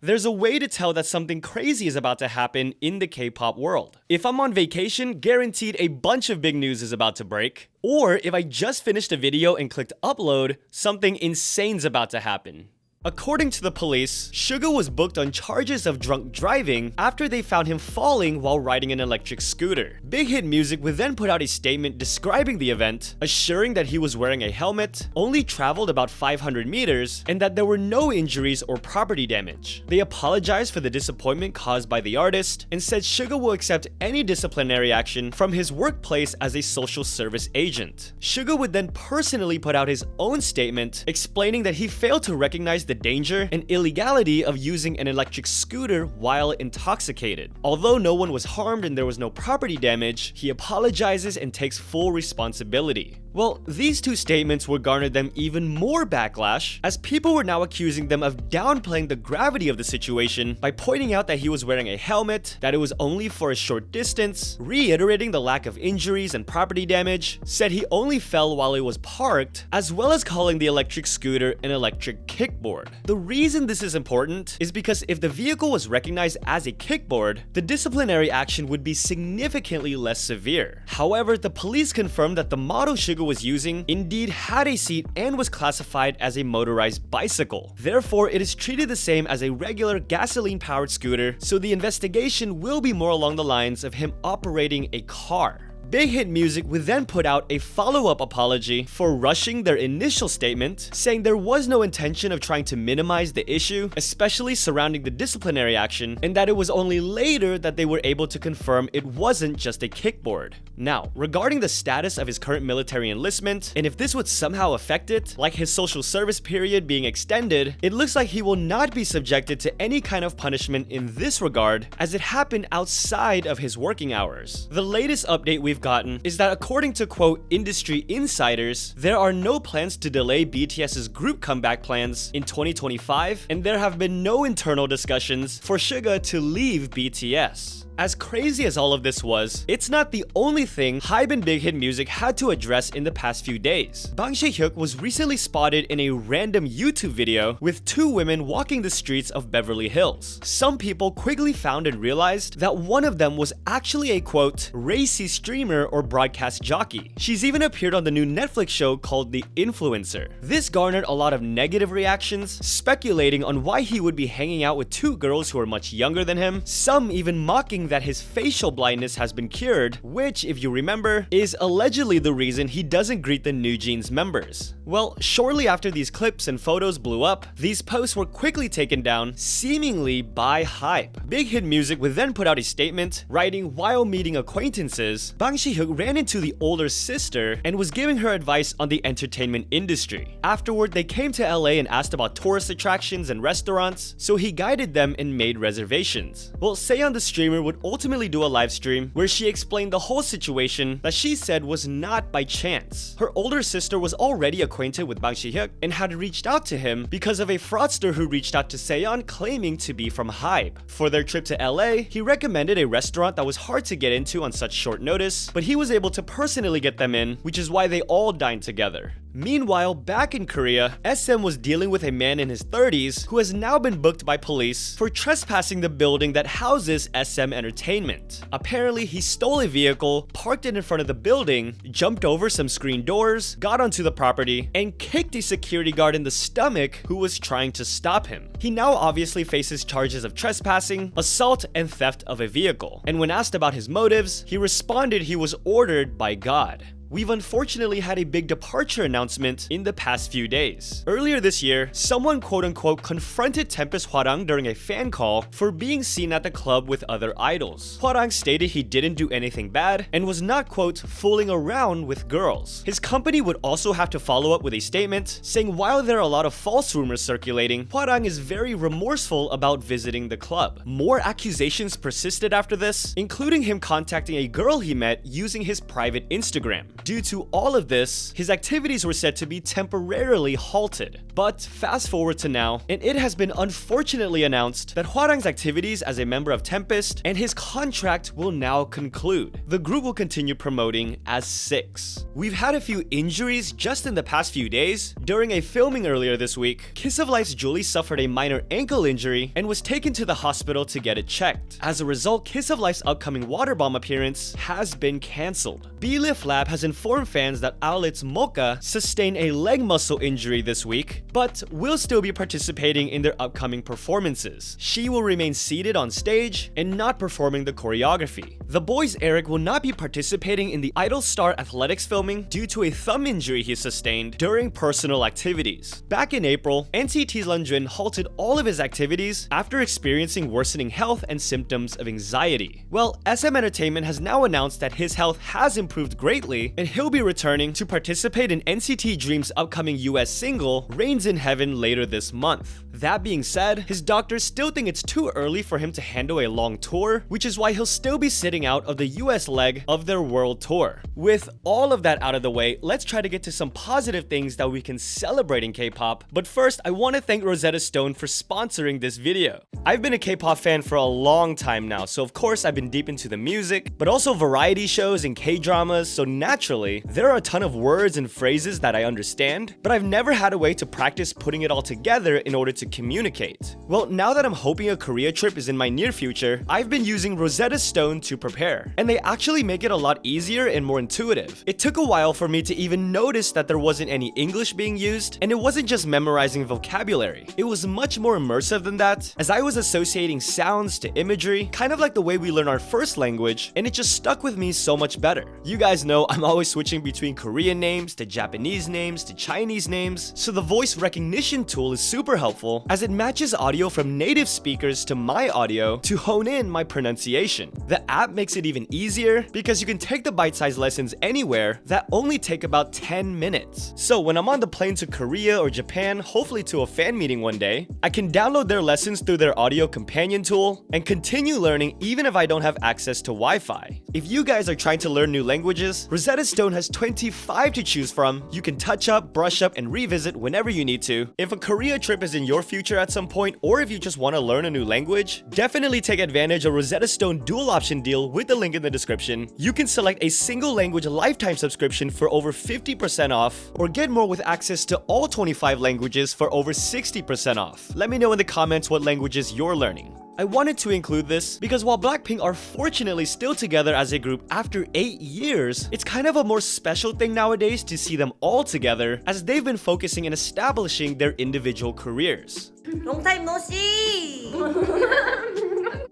There's a way to tell that something crazy is about to happen in the K-pop world. If I'm on vacation, guaranteed a bunch of big news is about to break. Or if I just finished a video and clicked upload, something insane's about to happen. According to the police, Suga was booked on charges of drunk driving after they found him falling while riding an electric scooter. Big Hit Music would then put out a statement describing the event, assuring that he was wearing a helmet, only traveled about 500 meters, and that there were no injuries or property damage. They apologized for the disappointment caused by the artist and said Suga will accept any disciplinary action from his workplace as a social service agent. Suga would then personally put out his own statement explaining that he failed to recognize the danger and illegality of using an electric scooter while intoxicated. Although no one was harmed and there was no property damage, he apologizes and takes full responsibility. Well, these two statements would garner them even more backlash, as people were now accusing them of downplaying the gravity of the situation by pointing out that he was wearing a helmet, that it was only for a short distance, reiterating the lack of injuries and property damage, said he only fell while it was parked, as well as calling the electric scooter an electric kickboard. The reason this is important is because if the vehicle was recognized as a kickboard, the disciplinary action would be significantly less severe. However, the police confirmed that the model Suga was using indeed had a seat and was classified as a motorized bicycle. Therefore, it is treated the same as a regular gasoline-powered scooter, so the investigation will be more along the lines of him operating a car. Big Hit Music would then put out a follow-up apology for rushing their initial statement, saying there was no intention of trying to minimize the issue, especially surrounding the disciplinary action, and that it was only later that they were able to confirm it wasn't just a kickboard. Now, regarding the status of his current military enlistment, and if this would somehow affect it, like his social service period being extended, it looks like he will not be subjected to any kind of punishment in this regard, as it happened outside of his working hours. The latest update we've gotten is that according to quote industry insiders, there are no plans to delay BTS's group comeback plans in 2025, and there have been no internal discussions for Suga to leave BTS. As crazy as all of this was, it's not the only thing HYBE and Big Hit Music had to address in the past few days. HYUK was recently spotted in a random YouTube video with two women walking the streets of Beverly Hills. Some people quickly found and realized that one of them was actually a quote RACY streamer or broadcast jockey. She's even appeared on the new Netflix show called The Influencer. This garnered a lot of negative reactions, speculating on why he would be hanging out with two girls who are much younger than him, some even mocking that his facial blindness has been cured, which, if you remember, is allegedly the reason he doesn't greet the New Jeans members. Well, shortly after these clips and photos blew up, these posts were quickly taken down, seemingly by HYBE. Big Hit Music would then put out a statement, writing, while meeting acquaintances, HYUK ran into the older sister and was giving her advice on the entertainment industry. Afterward, they came to LA and asked about tourist attractions and restaurants, so he guided them and made reservations. Well, Sayeon the streamer would ultimately do a live stream where she explained the whole situation that she said was not by chance. Her older sister was already acquainted with HYUK and had reached out to him because of a fraudster who reached out to Sayeon claiming to be from HYBE. For their trip to LA, he recommended a restaurant that was hard to get into on such short notice, but he was able to personally get them in, which is why they all dined together. Meanwhile, back in Korea, SM was dealing with a man in his 30s who has now been booked by police for trespassing the building that houses SM Entertainment. Apparently, he stole a vehicle, parked it in front of the building, jumped over some screen doors, got onto the property, and kicked a security guard in the stomach who was trying to stop him. He now obviously faces charges of trespassing, assault, and theft of a vehicle. And when asked about his motives, he responded he was ordered by God. We've unfortunately had a big departure announcement in the past few days. Earlier this year, someone quote-unquote confronted Tempest Hwarang during a fan call for being seen at the club with other idols. Hwarang stated he didn't do anything bad and was not quote fooling around with girls. His company would also have to follow up with a statement saying while there are a lot of false rumors circulating, Hwarang is very remorseful about visiting the club. More accusations persisted after this, including him contacting a girl he met using his private Instagram. Due to all of this, his activities were said to be temporarily halted. But fast forward to now, and it has been unfortunately announced that Hwarang's activities as a member of Tempest and his contract will now conclude. The group will continue promoting as 6. We've had a few injuries just in the past few days. During a filming earlier this week, Kiss of Life's Julie suffered a minor ankle injury and was taken to the hospital to get it checked. As a result, Kiss of Life's upcoming WATERBOMB appearance has been cancelled. B.Lift Lab has informed fans that ILLIT's MOKA sustained a leg muscle injury this week, but will still be participating in their upcoming performances. She will remain seated on stage and not performing the choreography. The BOYZ Eric will not be participating in the Idol Star Athletics filming due to a thumb injury he sustained during personal activities. Back in April, NCT's RENJUN halted all of his activities after experiencing worsening health and symptoms of anxiety. Well, SM Entertainment has now announced that his health has improved greatly and he'll be returning to participate in NCT Dream's upcoming US single, Rains in Heaven, later this month. That being said, his doctors still think it's too early for him to handle a long tour, which is why he'll still be sitting out of the US leg of their world tour. With all of that out of the way, let's try to get to some positive things that we can celebrate in K-pop. But first, I want to thank Rosetta Stone for sponsoring this video. I've been a K-pop fan for a long time now, so of course I've been deep into the music, but also variety shows and K-dramas, so naturally, there are a ton of words and phrases that I understand, but I've never had a way to practice putting it all together in order to communicate. Well, now that I'm hoping a Korea trip is in my near future, I've been using Rosetta Stone to prepare, and they actually make it a lot easier and more intuitive. It took a while for me to even notice that there wasn't any English being used, and it wasn't just memorizing vocabulary. It was much more immersive than that, as I was associating sounds to imagery, kind of like the way we learn our first language, and it just stuck with me so much better. You guys know I'm always switching between Korean names to Japanese names to Chinese names, so the voice recognition tool is super helpful as it matches audio from native speakers to my audio to hone in my pronunciation. The app makes it even easier because you can take the bite-sized lessons anywhere that only take about 10 minutes. So when I'm on the plane to Korea or Japan, hopefully to a fan meeting one day, I can download their lessons through their audio companion tool and continue learning even if I don't have access to Wi-Fi. If you guys are trying to learn new languages, Rosetta Stone has 25 to choose from. You can touch up, brush up, and revisit whenever you need to. If a Korea trip is in your future at some point, or if you just want to learn a new language, definitely take advantage of Rosetta Stone dual option deal with the link in the description. You can select a single language lifetime subscription for over 50% off, or get more with access to all 25 languages for over 60% off. Let me know in the comments what languages you're learning. I wanted to include this because while Blackpink are fortunately still together as a group after 8 years, it's kind of a more special thing nowadays to see them all together as they've been focusing on establishing their individual careers. Long time no see!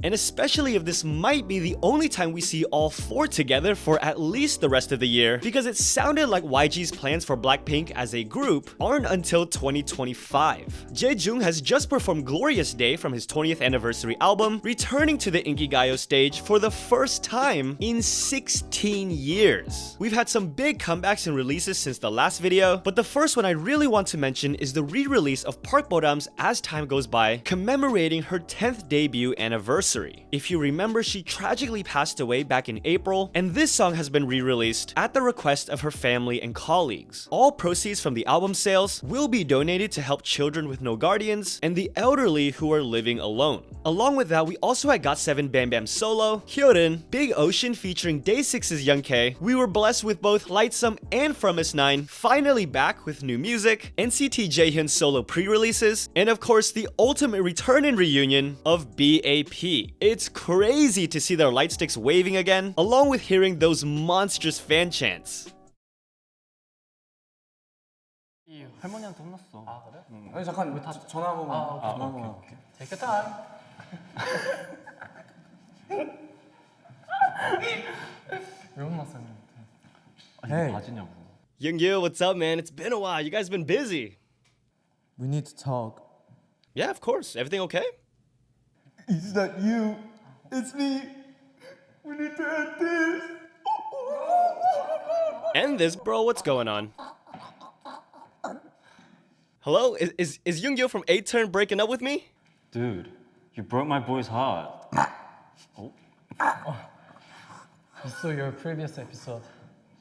And especially if this might be the only time we see all 4 together for at least the rest of the year, because it sounded like YG's plans for Blackpink as a group aren't until 2025. JAEJOONG has just performed Glorious Day from his 20th anniversary album, returning to the INKIGAYO stage for the first time in 16 years. We've had some big comebacks and releases since the last video, but the first one I really want to mention is the re-release of Park Bo-ram's As Time Goes By, commemorating her 10th debut anniversary. If you remember, she tragically passed away back in April, and this song has been re-released at the request of her family and colleagues. All proceeds from the album sales will be donated to help children with no guardians and the elderly who are living alone. Along with that, we also had GOT7 BAMBAM solo, HYORIN, Big Ocean featuring Day6's Young K. We were blessed with both LIGHTSUM and From S9 finally back with new music, NCT JAEHYUN solo pre-releases, and of course the ultimate return and reunion of B.A.P. It's crazy to see their light sticks waving again, along with hearing those monstrous fan chants. 할머니한테 혼났어. 아 그래? 아니 잠깐 왜 전화 한 번만. 전화 한 번만. Take your time. 왜 혼났어? Hey. 맞으냐고. Young, what's up, man? It's been a while. You guys been busy. We need to talk. Yeah, of course. Everything okay? Is that you? It's me. We need to end this. End this, bro. What's going on? Hello? Is Young from 8turn breaking up with me? Dude, you broke my boy's heart. I saw your previous episode.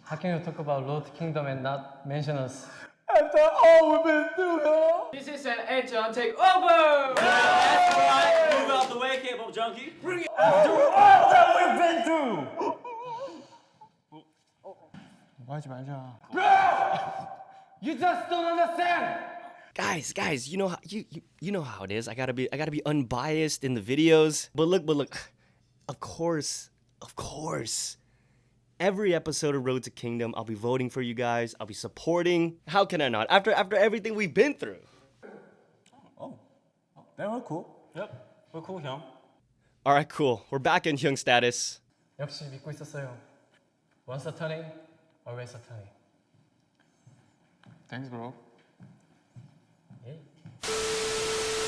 How can you talk about Road to Kingdom and not mention us? After all we've been through, yo. This is an HYUN takeover! That's right! Move out the way, K-pop junkie. Bring it! After all that we've been through! 하지 말자. You just don't understand! Guys, you know how you know how it is. I gotta be unbiased in the videos. But look, of course, every episode of Road to Kingdom, I'll be voting for you guys. I'll be supporting. How can I not? After everything we've been through. Then we're cool. Yep, we're cool, 형. All right, cool. We're back in Hyung status. 역시 믿고 있었어요. Once a turning, always a turning. Thanks, bro. Yay.